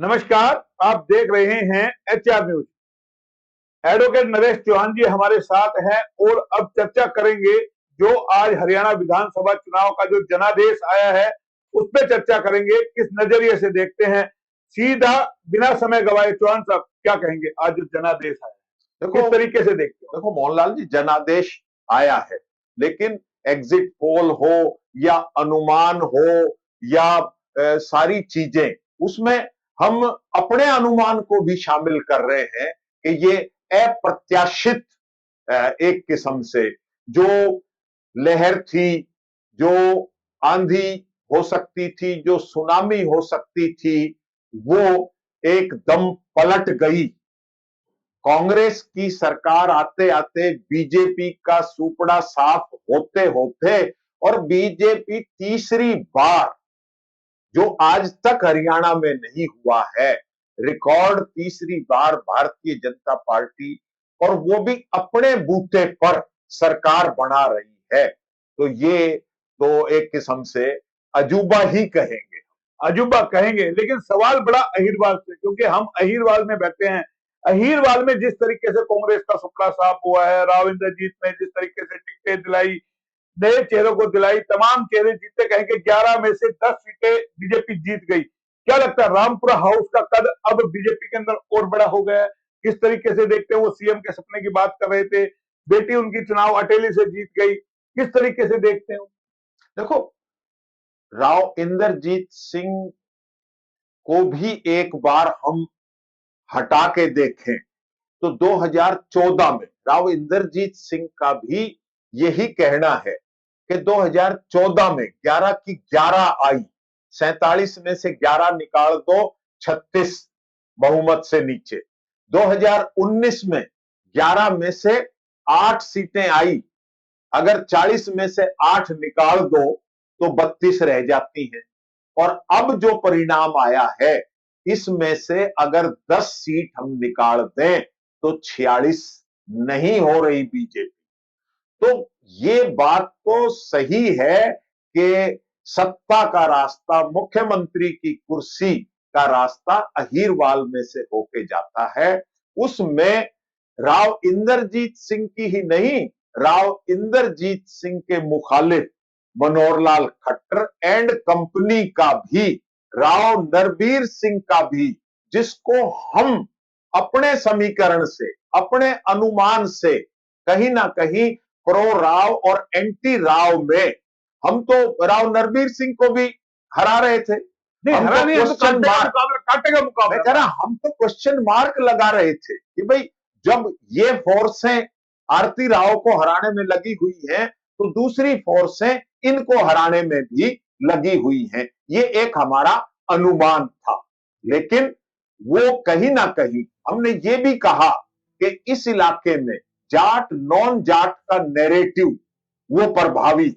नमस्कार। आप देख रहे हैं HR news. Advocate Naresh Chauhan ji हमारे साथ हैं और अब चर्चा करेंगे जो आज हरियाणा विधानसभा चुनाव का जो जनादेश आया है उस पर चर्चा करेंगे। किस नजरिए से देखते हैं, सीधा बिना समय गवाए चौहान साहब क्या कहेंगे आज जो जनादेश आया है, किस देखो तरीके से देखते हो? देखो मोहनलाल जी, जनादेश आया है, लेकिन एग्जिट पोल हो या अनुमान हो या सारी चीजें, उसमें हम अपने अनुमान को भी शामिल कर रहे हैं कि ये अप्रत्याशित एक किस्म से जो लहर थी, जो आंधी हो सकती थी, जो सुनामी हो सकती थी, वो एकदम पलट गई। कांग्रेस की सरकार आते आते बीजेपी का सुपड़ा साफ होते होते और बीजेपी तीसरी बार, जो आज तक हरियाणा में नहीं हुआ है, रिकॉर्ड तीसरी बार भारतीय जनता पार्टी, और वो भी अपने बूते पर सरकार बना रही है। तो ये तो एक किस्म से अजूबा ही कहेंगे। अजूबा कहेंगे, लेकिन सवाल बड़ा अहीरवाल से, क्योंकि हम अहीरवाल में बैठे हैं। अहीरवाल में जिस तरीके से कांग्रेस का सुपड़ा साफ हुआ है, राव इंद्रजीत ने जिस तरीके से टिकटें दिलाई, नए चेहरों को दिलाई, तमाम चेहरे जीते, कहेंगे 11 में से 10 सीटें बीजेपी जीत गई। क्या लगता है रामपुरा हाउस का कद अब बीजेपी के अंदर और बड़ा हो गया है? किस तरीके से देखते हैं? वो सीएम के सपने की बात कर रहे थे, बेटी उनकी चुनाव अटेली से जीत गई, किस तरीके से देखते हैं? देखो, राव इंद्रजीत सिंह को भी एक बार हम हटा के देखें तो 2014 में राव इंद्रजीत सिंह का भी यही कहना है कि 2014 में 11 की 11 आई, 47 में से 11 निकाल दो, 36 बहुमत से नीचे। 2019 में 11 में से 8 सीटें आई, अगर 40 में से 8 निकाल दो तो 32 रह जाती हैं। और अब जो परिणाम आया है, इसमें से अगर 10 सीट हम निकाल दें तो 46 नहीं हो रही बीजेपी। तो ये बात तो सही है कि सत्ता का रास्ता, मुख्यमंत्री की कुर्सी का रास्ता अहीरवाल में से होके जाता है। उसमें राव इंद्रजीत सिंह की ही नहीं, राव इंद्रजीत सिंह के मुखालिफ मनोहरलाल खट्टर एंड कंपनी का भी, राव नरबीर सिंह का भी, जिसको हम अपने समीकरण से, अपने अनुमान से कहीं ना कहीं प्रो राव और एंटी राव में, हम तो राव नरबीर सिंह को भी हरा रहे थे। नहीं, हम हरा तो नहीं, हम तो क्वेश्चन मार्क, काटे का मैं मुकाबला। कह रहा, हम तो क्वेश्चन मार्क लगा रहे थे कि भाई जब ये फोर्सें आरती राव को हराने में लगी हुई हैं, तो दूसरी फोर्सें इनको हराने में भी लगी हुई हैं। ये एक हमारा अनुमान था। लेकिन वो कहीं ना कहीं हमने ये भी कहा कि इस इलाके में जाट नॉन जाट का नैरेटिव वो प्रभावी।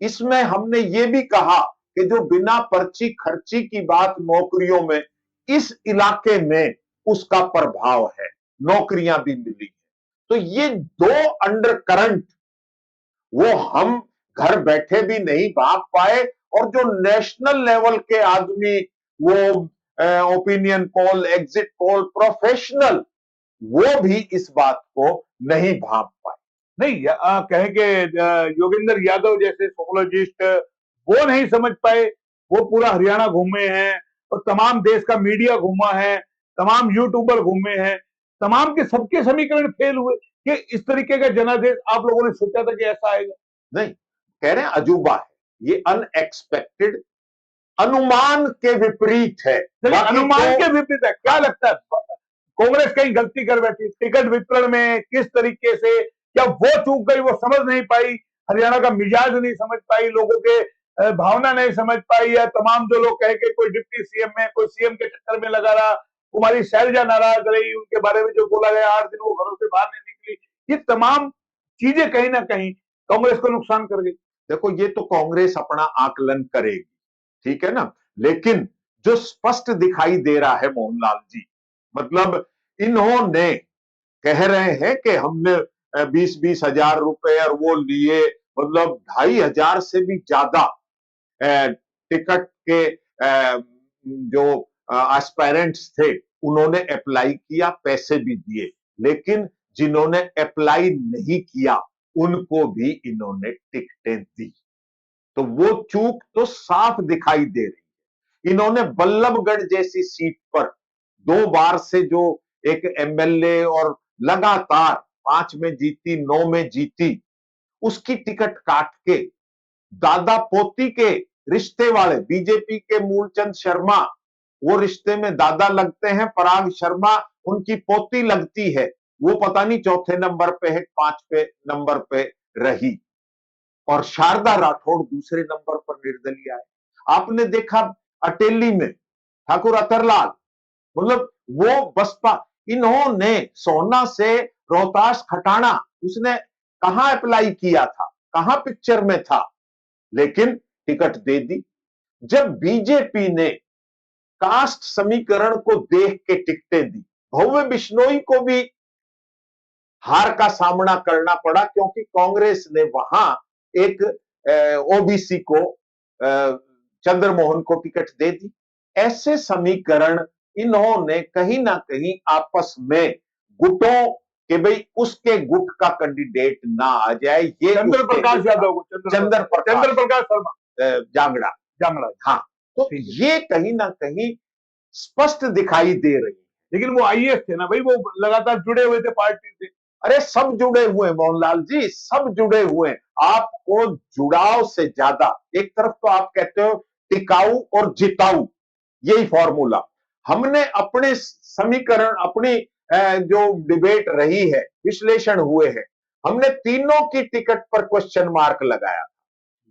इसमें हमने ये भी कहा कि जो बिना पर्ची खर्ची की बात नौकरियों में, इस इलाके में उसका प्रभाव है, नौकरियां भी मिली है। तो ये दो अंडर करंट वो हम घर बैठे भी नहीं भाग पाए, और जो नेशनल लेवल के आदमी, वो opinion poll, exit poll professional, वो भी इस बात को नहीं भाप पाए। नहीं, कहेंगे योगेंद्र यादव जैसे सोकोलॉजिस्ट वो नहीं समझ पाए। वो पूरा हरियाणा घूमे हैं और तमाम देश का मीडिया घूमा है, तमाम यूट्यूबर घूमे हैं, तमाम के सबके समीकरण फेल हुए कि इस तरीके का जनादेश आप लोगों ने सोचा था कि ऐसा आएगा? नहीं, कह रहे हैं अजूबा है, ये अनएक्सपेक्टेड, अनुमान के विपरीत है। अनुमान के विपरीत है। क्या लगता है कांग्रेस कहीं गलती कर बैठी टिकट वितरण में? किस तरीके से, क्या वो चूक गई, वो समझ नहीं पाई, हरियाणा का मिजाज नहीं समझ पाई, लोगों के भावना नहीं समझ पाई, या तमाम जो लोग कहे कि कोई डिप्टी सीएम में, कोई सीएम के चक्कर में लगा रहा, कुमारी शैलजा नाराज रही, उनके बारे में जो बोला गया 8 दिन वो घरों से बाहर नहीं निकली, ये तमाम चीजें कहीं ना कहीं कांग्रेस को नुकसान कर गई। देखो, ये तो कांग्रेस अपना आकलन करेगी, ठीक है ना, लेकिन जो स्पष्ट दिखाई दे रहा है मोहनलाल जी, मतलब इन्होंने कह रहे हैं कि हमने 20-20 हजार रुपए और वो लिए, मतलब 2,500 से भी ज्यादा टिकट के जो एस्पायरेंट्स थे, उन्होंने अप्लाई किया, पैसे भी दिए, लेकिन जिन्होंने अप्लाई नहीं किया उनको भी इन्होंने टिकटें दी। तो वो चूक तो साफ दिखाई दे रही है। इन्होंने बल्लभगढ़ जैसी सीट पर 2 बार से जो एक एमएलए और लगातार 5 में जीती, 9 में जीती, उसकी टिकट काट के दादा पोती के रिश्ते वाले बीजेपी के मूलचंद शर्मा, वो रिश्ते में दादा लगते हैं, पराग शर्मा उनकी पोती लगती है, वो पता नहीं चौथे नंबर पे है, 5 नंबर पे रही, और शारदा राठौड़ दूसरे नंबर पर निर्दलीय आए। आपने देखा अटेली में ठाकुर अतरलाल, मतलब वो बसपा, इन्होंने सोना से रोहतास खटाना, उसने कहां अप्लाई किया था, कहां पिक्चर में था, लेकिन टिकट दे दी। जब बीजेपी ने कास्ट समीकरण को देख के टिकटें दी, भव्य बिश्नोई को भी हार का सामना करना पड़ा, क्योंकि कांग्रेस ने वहां एक ओबीसी को, चंद्रमोहन को टिकट दे दी। ऐसे समीकरण इन्होंने कहीं ना कहीं आपस में गुटों के, भाई उसके गुट का कैंडिडेट ना आ जाए, ये चंद्र प्रकाश यादव को, चंद्र प्रकाश शर्मा, जांगड़ा जांगड़ा, हाँ, तो ये कहीं ना कहीं स्पष्ट दिखाई दे रही है। लेकिन वो आईएएस थे ना भाई, वो लगातार जुड़े हुए थे पार्टी से। अरे सब जुड़े हुए मोहनलाल जी, सब जुड़े हुए। आपको जुड़ाव से ज्यादा, एक तरफ तो आप कहते हो टिकाऊ और जिताऊ, यही फॉर्मूला, हमने अपने समीकरण, अपनी जो डिबेट रही है, विश्लेषण हुए हैं, हमने तीनों की टिकट पर क्वेश्चन मार्क लगाया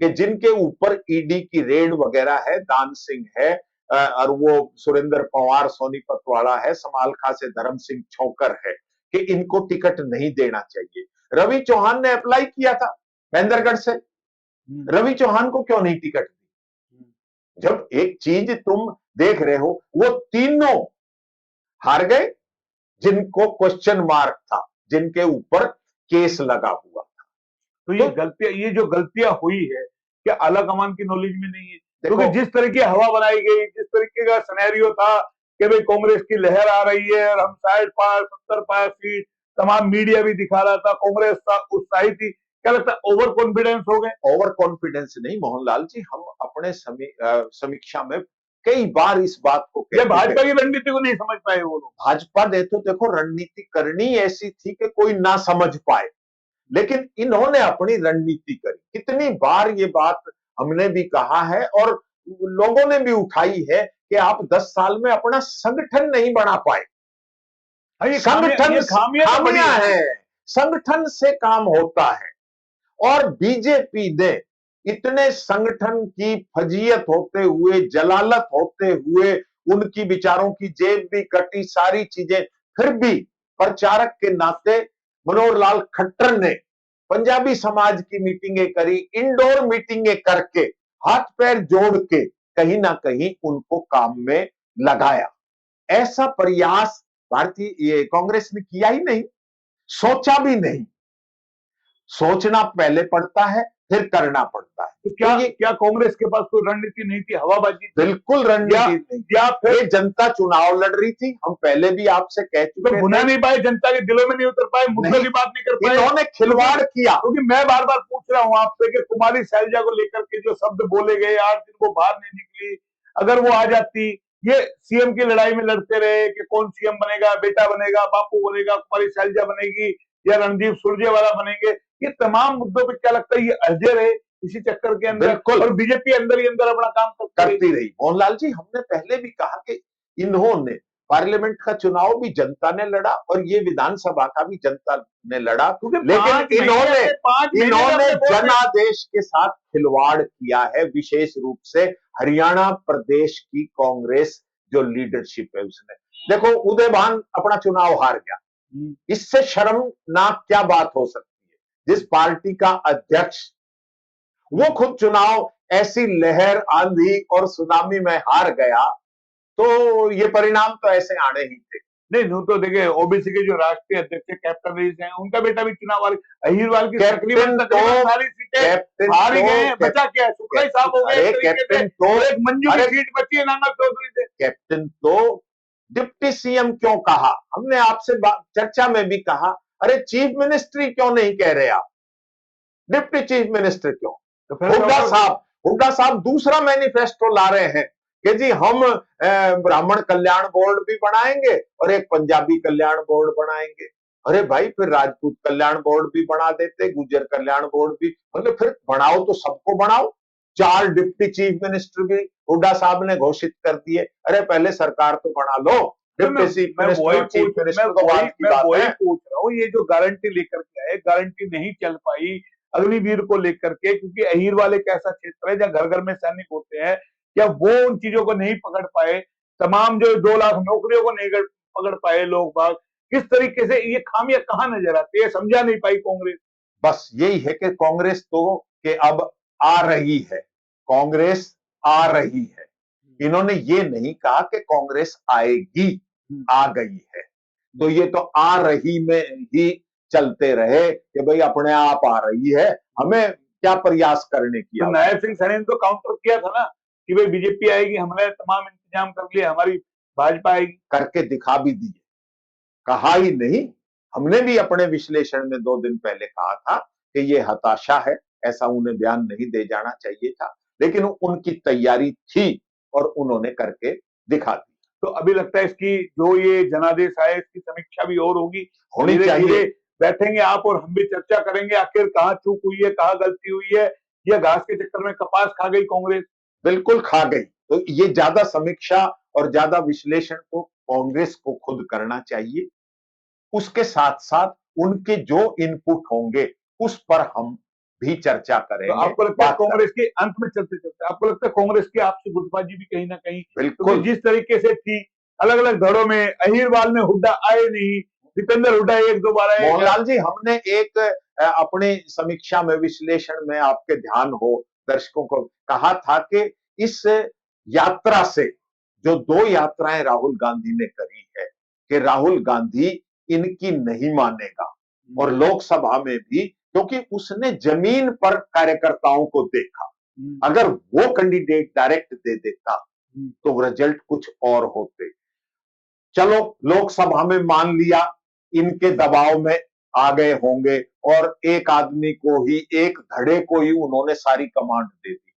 कि जिनके ऊपर ईडी की रेड वगैरह है, दान सिंह है, और वो सुरेंद्र पंवार सोनीपत वाला है, समालखा से धर्म सिंह छोकर है, कि इनको टिकट नहीं देना चाहिए। रवि चौहान ने अप्लाई किया था महेंद्रगढ़ से, रवि चौहान को क्यों नहीं टिकट दी? जब एक चीज तुम देख रहे हो, वो तीनों हार गए जिनको क्वेश्चन मार्क था, जिनके ऊपर केस लगा हुआ था। तो ये गलतियां, ये जो गलतियां हुई है, क्या आला कमान की नॉलेज में नहीं है? क्योंकि जिस तरह की हवा बनाई गई, जिस तरीके का सिनेरियो था कि भाई कांग्रेस की लहर आ रही है और हम 60 पार 70 पार सीट, तमाम मीडिया भी दिखा रहा था, कांग्रेस उत्साही थी, क्या लगता है ओवर कॉन्फिडेंस हो गए? ओवर कॉन्फिडेंस नहीं मोहनलाल जी, हम अपने समीक्षा में कई बार इस बात को, ये भाजपा की रणनीति को नहीं समझ पाए वो लोग। भाजपा ने तो देखो रणनीति करनी ऐसी थी कि कोई ना समझ पाए, लेकिन इन्होंने अपनी रणनीति करी। कितनी बार ये बात हमने भी कहा है और लोगों ने भी उठाई है कि आप 10 साल में अपना संगठन नहीं बना पाए। संगठन खामियां है, संगठन से काम होता है, और बीजेपी ने इतने संगठन की फजीयत होते हुए, जलालत होते हुए, उनकी विचारों की जेब भी कटी, सारी चीजें, फिर भी प्रचारक के नाते मनोहर लाल खट्टर ने पंजाबी समाज की मीटिंगें करी, इंडोर मीटिंगें करके, हाथ पैर जोड़ के कहीं ना कहीं उनको काम में लगाया। ऐसा प्रयास भारतीय कांग्रेस ने किया ही नहीं, सोचा भी नहीं। सोचना पहले पड़ता है, फिर करना पड़ता है। तो क्या कांग्रेस के पास कोई रणनीति नहीं थी, हवाबाजी? बिल्कुल रणनीति नहीं, या फिर जनता चुनाव लड़ रही थी, हम पहले भी आपसे कह चुके तो भुना नहीं पाए, जनता के दिलों में नहीं उतर पाए, मुद्दों की बात नहीं कर पाए, इन्होंने खिलवाड़ किया। क्योंकि मैं बार बार पूछ रहा हूं आपसे कि कुमारी शैलजा को लेकर के जो शब्द बोले गए, 8 दिन वो बाहर नहीं निकली, अगर वो आ जाती, ये सीएम की लड़ाई में लड़ते रहे कि कौन सीएम बनेगा, बेटा बनेगा, बापू बनेगा, कुमारी शैलजा बनेगी या रणदीप सुरजेवाला बनेंगे, ये तमाम मुद्दों पे क्या लगता है ये अजय रहे इसी चक्कर के अंदर, और बीजेपी अंदर ही अंदर अपना काम करती रही। मोहनलाल जी, हमने पहले भी कहा कि इन्होंने पार्लियामेंट का चुनाव भी जनता ने लड़ा और ये विधानसभा का भी जनता ने लड़ा, लेकिन इन्होंने जनादेश के साथ खिलवाड़ किया है, विशेष रूप से हरियाणा प्रदेश की कांग्रेस जो लीडरशिप है उसने। देखो, उदयभान अपना चुनाव हार गया, इससे शर्मनाक क्या बात हो सकती है? जिस पार्टी का अध्यक्ष वो खुद चुनाव ऐसी लहर, आंधी और सुनामी में हार गया, तो ये परिणाम तो ऐसे आने ही थे। नहीं, नो तो देखिए ओबीसी के जो राष्ट्रीय अध्यक्ष कैप्टन रईस हैं, उनका बेटा भी चुनाव वाले अहिरवाल की कैप्टन तकरीबन तो सारी सीटें कैप्टन हार ही तो गए हैं, बचा क्या है? शुक्ला ही साहब हो गए अरे एक तरीके से, कैप्टन तो और एक मंजू की अरे सीट बची है नांगल चौधरी से। कैप्टन तो डिप्टी सीएम क्यों कहा? हमने आपसे चर्चा में भी कहा, अरे चीफ मिनिस्ट्री क्यों नहीं कह रहे आप? डिप्टी चीफ मिनिस्टर क्यों? तो फिर हुड्डा साहब दूसरा मैनिफेस्टो ला रहे हैं कि जी हम ब्राह्मण कल्याण बोर्ड भी बनाएंगे और एक पंजाबी कल्याण बोर्ड बनाएंगे। अरे भाई फिर राजपूत कल्याण बोर्ड भी बना देते, गुर्जर कल्याण बोर्ड भी, मतलब फिर बनाओ तो सबको बनाओ। 4 डिप्टी चीफ मिनिस्टर भी हुड्डा साहब ने घोषित कर दिए। अरे पहले सरकार तो बना लो, डिप्टी चीफ मिनिस्टर और चीफ मिनिस्टर तो बाद की बात है। पूछ रहा हूँ, ये जो गारंटी लेकर के आए, गारंटी नहीं चल पाई अग्निवीर को लेकर के, क्योंकि अहीरवाल एक ऐसा क्षेत्र है जहाँ घर घर में सैनिक होते हैं, क्या वो उन चीजों को नहीं पकड़ पाए? तमाम जो 2 लाख नौकरियों को नहीं पकड़ पाए लोग बाग, किस तरीके से ये खामियां कहाँ नजर आती है, समझा नहीं पाई कांग्रेस। बस यही है कि कांग्रेस तो कि अब आ रही है, कांग्रेस आ रही है। इन्होंने ये नहीं कहा कि कांग्रेस आएगी, आ गई है। तो ये तो आ रही में ही चलते रहे कि भाई अपने आप आ रही है, हमें क्या प्रयास करने की तो नायब सिंह सैनी ने तो काउंटर किया था ना कि भाई बीजेपी आएगी, हमने तमाम इंतजाम कर लिए, हमारी भाजपा आएगी। करके दिखा भी दिए, कहा ही नहीं। हमने भी अपने विश्लेषण में 2 दिन पहले कहा था कि ये हताशा है, ऐसा उन्हें बयान नहीं दे जाना चाहिए था, लेकिन उनकी तैयारी थी और उन्होंने करके दिखा दी। तो अभी लगता है इसकी जो ये जनादेश आए, इसकी समीक्षा भी और होगी, होनी चाहिए। बैठेंगे आप और हम भी चर्चा करेंगे, आखिर कहाँ चूक हुई है, कहाँ गलती हुई है, या घास के चक्कर में कपास खा गई कांग्रेस। बिल्कुल खा गई। तो ये ज्यादा समीक्षा और ज्यादा विश्लेषण तो कांग्रेस को खुद करना चाहिए। उसके साथ साथ उनके जो इनपुट होंगे उस पर हम भी चर्चा तो करेंगे। आपको लगता है कांग्रेस के अंत में चलते चलते आपको लगता है कांग्रेस की आपसी गुटबाजी भी कहीं ना कहीं, बिल्कुल जिस तरीके से थी अलग अलग धड़ों में, अहीरवाल में हुड्डा आए नहीं, दीपेंद्र हुड्डा 1-2 बार आए। मोहनलाल जी, हमने एक अपनी समीक्षा में, विश्लेषण में, आपके ध्यान हो दर्शकों को कहा था कि इस यात्रा से, जो 2 यात्राएं राहुल गांधी ने करी है, कि राहुल गांधी इनकी नहीं मानेगा और लोकसभा में भी, क्योंकि उसने जमीन पर कार्यकर्ताओं को देखा। अगर वो कैंडिडेट डायरेक्ट दे देता तो रिजल्ट कुछ और होते। चलो लोकसभा में मान लिया इनके दबाव में आ गए होंगे और एक आदमी को ही, एक धड़े को ही उन्होंने सारी कमांड दे दी।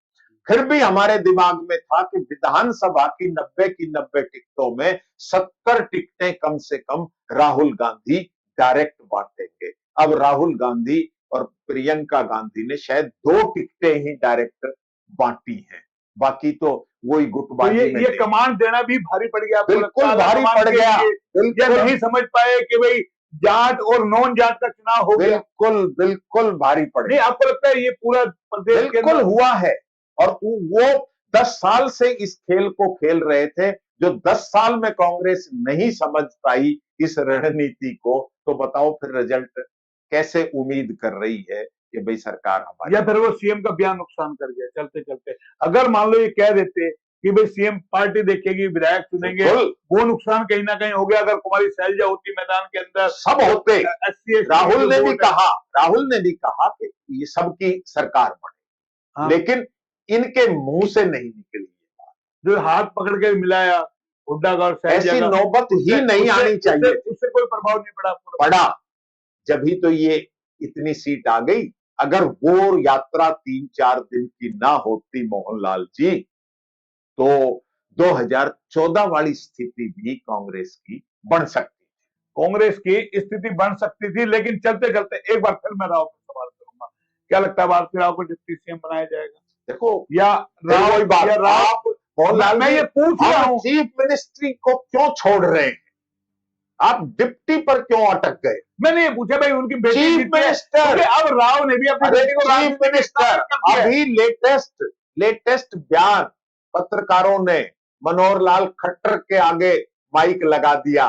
फिर भी हमारे दिमाग में था कि विधानसभा की 90 की 90 टिकटों में 70 टिकटें कम से कम राहुल गांधी डायरेक्ट बांटेंगे। अब राहुल गांधी और प्रियंका गांधी ने शायद 2 टिकटें ही डायरेक्ट बांटी हैं, बाकी तो वही गुटबाजी तो में ये कमांड देना भी भारी पड़ गया, बिल्कुल भारी पड़ गया। या नहीं समझ पाए कि भाई जाट और नॉन जाट का चुनाव हो गया। बिल्कुल बिल्कुल भारी पड़ गया। नहीं, आपको लगता है ये पूरा प्रदेश बिल्कुल हुआ है, और वो 10 साल से इस खेल को खेल रहे थे, जो 10 साल में कांग्रेस नहीं समझ पाई इस रणनीति को, तो बताओ फिर रिजल्ट कैसे उम्मीद कर रही है कि भाई सरकार हमारी। या फिर वो सीएम का बयान नुकसान कर गया चलते चलते। अगर मान लो ये कह देते कि भाई सीएम पार्टी देखेगी, विधायक चुनेंगे, वो नुकसान कहीं ना कहीं हो गया। अगर कुमारी शैलजा होती मैदान के अंदर, सब होते। राहुल ने भी कहा कि ये सबकी सरकार बने। हाँ। लेकिन इनके मुंह से नहीं निकली ये बात, जो हाथ पकड़ के मिलाया हुड्डा का और शैलजा, ऐसी नौबत ही नहीं आनी चाहिए। उससे कोई प्रभाव नहीं पड़ा। जब ही तो ये इतनी सीट आ गई। अगर वो यात्रा 3-4 दिन की ना होती मोहनलाल जी, तो 2014 वाली स्थिति भी कांग्रेस की बन सकती थी। कांग्रेस की स्थिति बन सकती थी, लेकिन चलते चलते एक बार फिर मैं राव पर सवाल करूंगा, क्या लगता है भारती राव को डिप्टी सीएम बनाया जाएगा? देखो, या राव मोहनलाल, मैं ये पूछ रहा हूं, चीफ मिनिस्ट्री को क्यों छोड़ रहे हैं? आप डिप्टी पर क्यों अटक गए? मैंने ये पूछा भाई, उनकी बेटी चीफ मिनिस्टर, अब राव ने भी अपनी बेटी को चीफ मिनिस्टर, अभी लेटेस्ट बयान पत्रकारों ने मनोहर लाल खट्टर के आगे माइक लगा दिया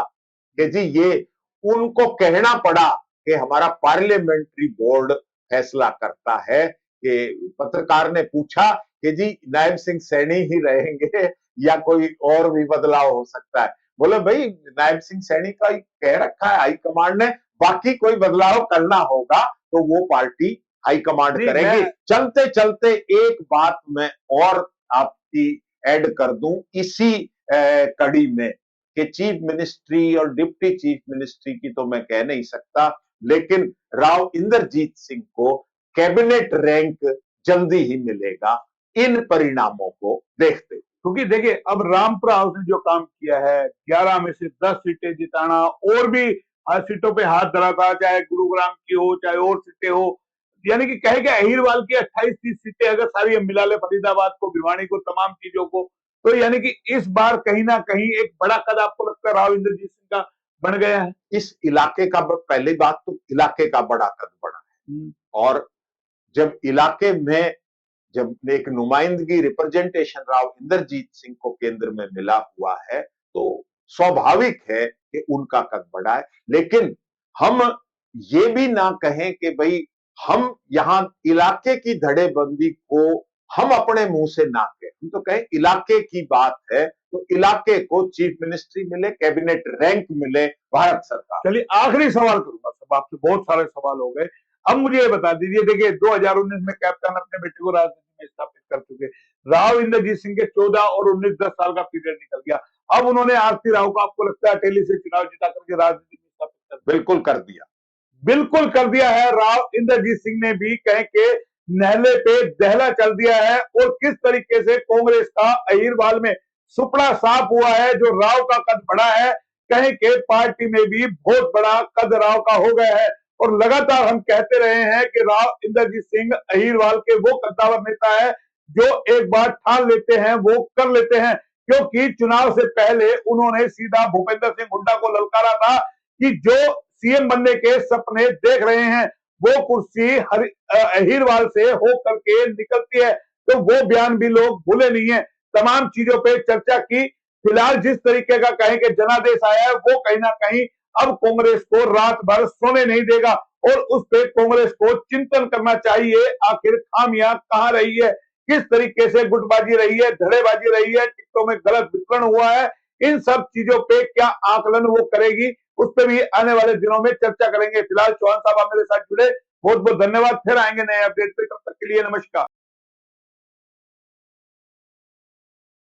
कि जी ये उनको कहना पड़ा कि हमारा पार्लियामेंट्री बोर्ड फैसला करता है। कि पत्रकार ने पूछा कि जी नायब सिंह सैनी ही रहेंगे या कोई और भी बदलाव हो सकता है? बोले भाई नायब सिंह सैनी का कह रखा है हाईकमांड ने, बाकी कोई बदलाव करना होगा तो वो पार्टी हाईकमांड करेगी। चलते चलते एक बात मैं और आपकी ऐड कर दूं इसी कड़ी में कि चीफ मिनिस्ट्री और डिप्टी चीफ मिनिस्ट्री की तो मैं कह नहीं सकता, लेकिन राव इंद्रजीत सिंह को कैबिनेट रैंक जल्दी ही मिलेगा इन परिणामों को देखते हुए। क्योंकि देखिए अब रामपुरा हाउस ने जो काम किया है 11 में से 10 सीटें जिताना और भी सीटों पे हाथ धरा था, चाहे गुरुग्राम की हो चाहे और सीटें हो, यानी कि कहेगा अहिरवाल की 28-30 सीटें अगर सारी हम मिला ले, फरीदाबाद को, भिवानी को, तमाम चीजों को, तो यानी कि इस बार कहीं ना कहीं एक बड़ा कद आपको लगता है राव इंद्रजीत सिंह का बन गया है। इस इलाके का पहली बात तो इलाके का बड़ा कद बढ़ा है, और जब इलाके में जब एक नुमाइंदगी रिप्रेजेंटेशन राव इंद्रजीत सिंह को केंद्र में मिला हुआ है तो स्वाभाविक है कि उनका कद बढ़ा है। लेकिन हम ये भी ना कहें कि भाई हम यहां इलाके की धड़ेबंदी को हम अपने मुंह से ना कहें, हम तो कहें इलाके की बात है तो इलाके को चीफ मिनिस्ट्री मिले, कैबिनेट रैंक मिले भारत सरकार। चलिए आखिरी सवाल करूंगा सब आपसे, बहुत सारे सवाल हो गए, अब मुझे ये बता दीजिए, देखिए 2019 में कैप्टन अपने बेटे को राजनीति में स्थापित कर चुके राव इंद्रजीत सिंह के 14 और 19 10 साल का पीरियड निकल गया, अब उन्होंने आरती राव को आपको लगता है अटेली से चुनाव जिता करके राजनीति में स्थापित कर? बिल्कुल कर दिया, बिल्कुल कर दिया है। राव इंद्रजीत सिंह ने भी कह के नहले पे दहला चल दिया है, और किस तरीके से कांग्रेस का अहिरवाल में सुपड़ा साफ हुआ है, जो राव का कद बढ़ा है, कहीं के पार्टी में भी बहुत बड़ा कद राव का हो गया है। और लगातार हम कहते रहे हैं कि राव इंद्रजीत सिंह अहिरवाल के वो कद्दावर नेता है जो एक बार ठान लेते हैं वो कर लेते हैं, क्योंकि चुनाव से पहले उन्होंने सीधा भूपेंद्र सिंह हुड्डा को ललकारा था कि जो सीएम बनने के सपने देख रहे हैं वो कुर्सी अहिरवाल से हो करके निकलती है, तो वो बयान भी लोग भूले नहीं है। तमाम चीजों पे चर्चा की, फिलहाल जिस तरीके का कहें कि जनादेश आया है वो कहीं ना कहीं अब कांग्रेस को रात भर सोने नहीं देगा, और उस पर कांग्रेस को चिंतन करना चाहिए आखिर खामियां कहां रही है, किस तरीके से गुटबाजी रही है, धड़ेबाजी रही है, टिकटों में गलत वितरण हुआ है, इन सब चीजों पे क्या आकलन वो करेगी, उस पर भी आने वाले दिनों में चर्चा करेंगे। फिलहाल चौहान साहब आप मेरे साथ जुड़े, बहुत बहुत धन्यवाद, फिर आएंगे नए अपडेट पे, तब तक के लिए नमस्कार।